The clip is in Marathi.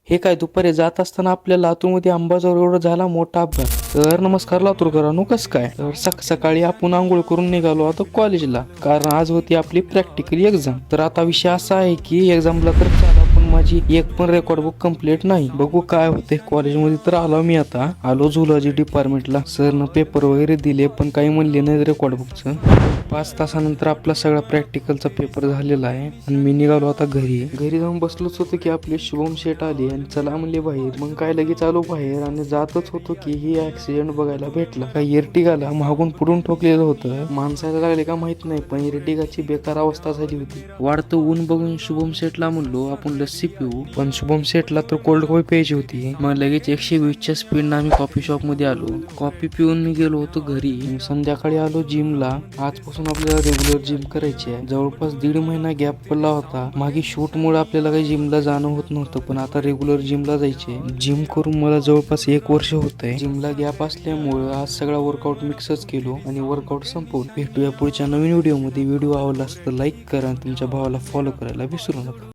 हे काय दुपारी जात असताना आपल्या लातूरमध्ये अंबाजोगाई रोड झाला मोठा अपघात। तर नमस्कार लातूरकरांनो, कसं काय? तर सकाळी आपण आंघोळ करून निघालो आता कॉलेजला, कारण आज होती आपली प्रॅक्टिकल एक्झाम। तर आता विषय असा आहे की एक्झामला तर चला, पण माझी एक पण रेकॉर्ड बुक कंप्लीट नाही। बघू काय होते कॉलेजमध्ये। तर आलो मी आता झुलॉजी डिपार्टमेंटला। सरनं पेपर वगैरे दिले, पण काही म्हणले नाही रेकॉर्ड बुकचं। 5 तासानंतर आपला सगळा प्रॅक्टिकलचा पेपर झालेला आहे आणि मी निघालो आता घरी जाऊन बसलोच होतो की आपले शुभम शेठ आले आणि चला म्हणले बाहेर। मग काय लगेच आलो बाहेर आणि जातच होतो की ही ऍक्सिडेंट बघायला भेटला। काही एर्टिगाला मागून पुढून ठोकलेलं होतं, माणसाला लागले का माहित नाही, पण एर्टिगाची बेकार अवस्था झाली होती। वाढतं ऊन बघून शुभम शेठला म्हणलो आपण लस्सी पिऊ, पण शुभम शेठला तर कोल्ड कॉफी प्यायची होती। मग लगेच 120च्या स्पीडनं आम्ही कॉफी शॉप मध्ये आलो, कॉफी पिऊन मी गेलो होतो घरी। संध्याकाळी आलो जिमला। आजपासून आपल्याला रेग्युलर जिम करायची आहे। जवळपास 1.5 महिना गॅप पडला होता, मागे शूट मुळे आपल्याला काही जिमला जाणं होत नव्हतं, पण आता रेग्युलर जिमला जायचे। जिम करून मला जवळपास 1 वर्ष होतंय। जिमला गॅप असल्यामुळे आज सगळा वर्कआउट मिक्सच केलो आणि वर्कआउट संपवून भेटूया पुढच्या नवीन व्हिडिओ मध्ये। व्हिडिओ आवडला असेल तर लाईक करा आणि तुमच्या भावाला फॉलो करायला विसरू नका।